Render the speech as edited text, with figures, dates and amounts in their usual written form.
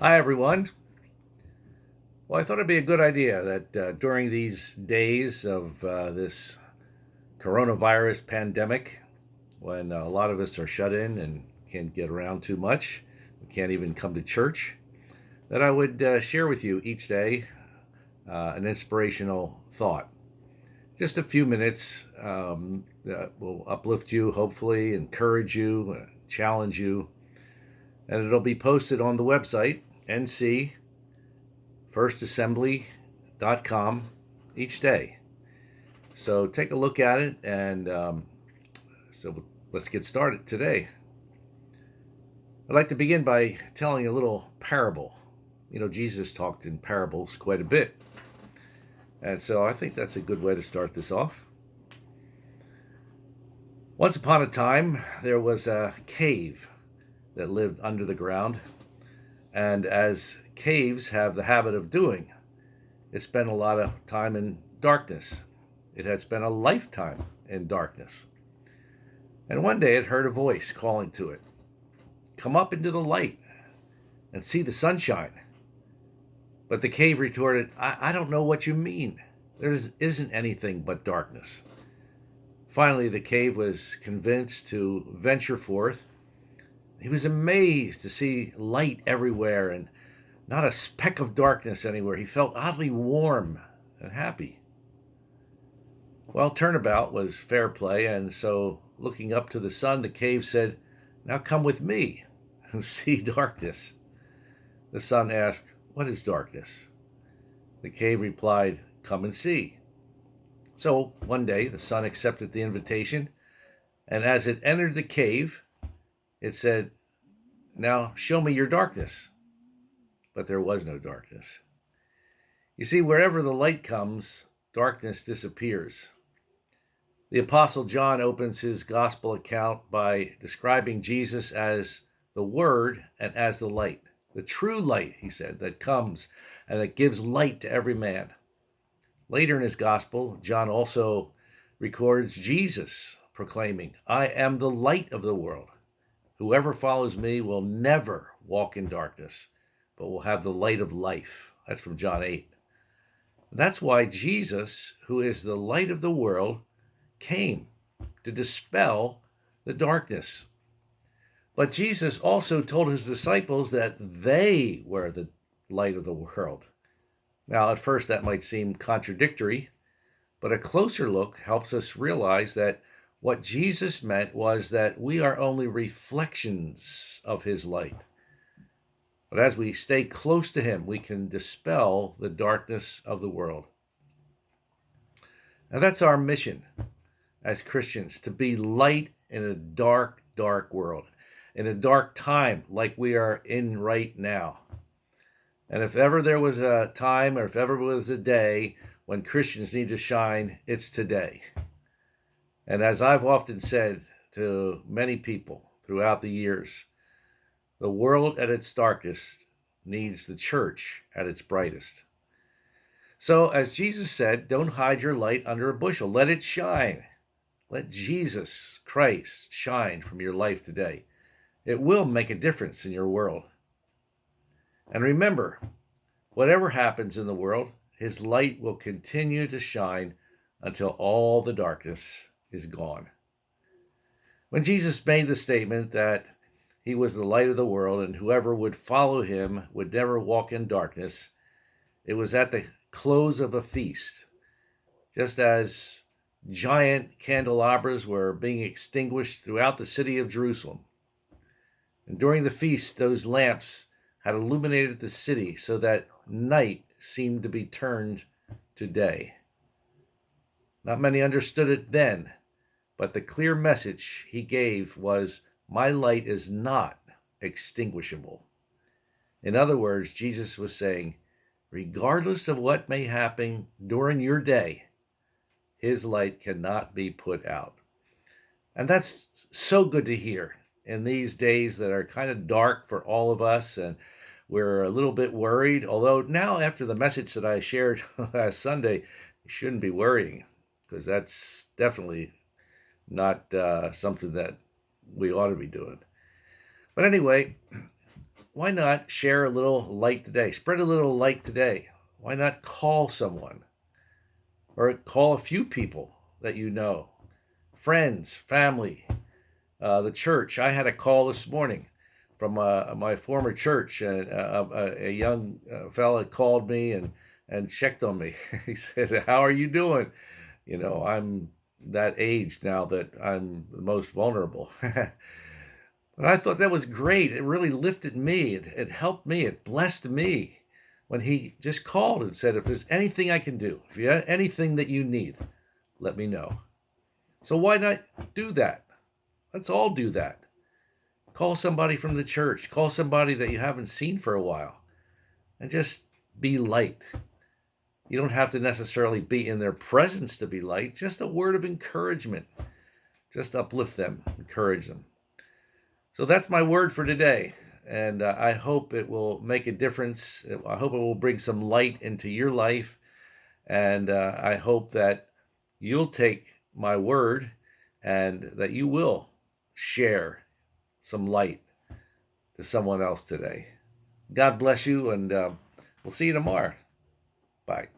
Hi, everyone. Well, I thought it'd be a good idea that during these days of this coronavirus pandemic, when a lot of us are shut in and can't get around too much, we can't even come to church, that I would share with you each day an inspirational thought. Just a few minutes that will uplift you, hopefully, encourage you, challenge you, and it'll be posted on the website, ncfirstassembly.com, each day. So take a look at it, and so let's get started today. I'd like to begin by telling a little parable. You know, Jesus talked in parables quite a bit, and so I think that's a good way to start this off. Once upon a time, there was a cave that lived under the ground, and as caves have the habit of doing, it spent a lot of time in darkness. It had spent a lifetime in darkness. And one day it heard a voice calling to it, "Come up into the light and see the sunshine." But the cave retorted, I don't know what you mean. There isn't anything but darkness. Finally, the cave was convinced to venture forth. He was amazed to see light everywhere and not a speck of darkness anywhere. He felt oddly warm and happy. Well, turnabout was fair play, and so looking up to the sun, the cave said, "Now come with me and see darkness." The sun asked, "What is darkness?" The cave replied, "Come and see." So one day the sun accepted the invitation, and as it entered the cave, it said, "Now show me your darkness." But there was no darkness. You see, wherever the light comes, darkness disappears. The Apostle John opens his gospel account by describing Jesus as the Word and as the light. The true light, he said, that comes and that gives light to every man. Later in his gospel, John also records Jesus proclaiming, "I am the light of the world. Whoever follows me will never walk in darkness, but will have the light of life." That's from John 8. That's why Jesus, who is the light of the world, came to dispel the darkness. But Jesus also told his disciples that they were the light of the world. Now, at first, that might seem contradictory, but a closer look helps us realize that what Jesus meant was that we are only reflections of his light. But as we stay close to him, we can dispel the darkness of the world. And that's our mission as Christians, to be light in a dark, dark world, in a dark time like we are in right now. And if ever there was a time, or if ever was a day when Christians need to shine, it's today. And as I've often said to many people throughout the years, the world at its darkest needs the church at its brightest. So, as Jesus said, don't hide your light under a bushel. Let it shine. Let Jesus Christ shine from your life today. It will make a difference in your world. And remember, whatever happens in the world, his light will continue to shine until all the darkness is gone. When Jesus made the statement that he was the light of the world and whoever would follow him would never walk in darkness, it was at the close of a feast. Just as giant candelabras were being extinguished throughout the city of Jerusalem. And during the feast, those lamps had illuminated the city so that night seemed to be turned to day. Not many understood it then, but the clear message he gave was, "My light is not extinguishable." In other words, Jesus was saying, regardless of what may happen during your day, his light cannot be put out. And that's so good to hear in these days that are kind of dark for all of us, and we're a little bit worried. Although now, after the message that I shared last Sunday, you shouldn't be worrying, because that's definitely not something that we ought to be doing. But anyway, why not share a little light today? Spread a little light today. Why not call someone or call a few people that you know, friends, family, the church. I had a call this morning from my former church, and a young fella called me and checked on me. He said, "How are you doing?" You know, I'm that age now that I'm the most vulnerable. But I thought that was great. It really lifted me. It helped me. It blessed me when he just called and said, "If there's anything I can do, if you have anything that you need, let me know." So why not do that? Let's all do that. Call somebody from the church. Call somebody that you haven't seen for a while, and just be light. You don't have to necessarily be in their presence to be light. Just a word of encouragement. Just uplift them, encourage them. So that's my word for today. And I hope it will make a difference. I hope it will bring some light into your life. And I hope that you'll take my word and that you will share some light to someone else today. God bless you, and we'll see you tomorrow. Bye.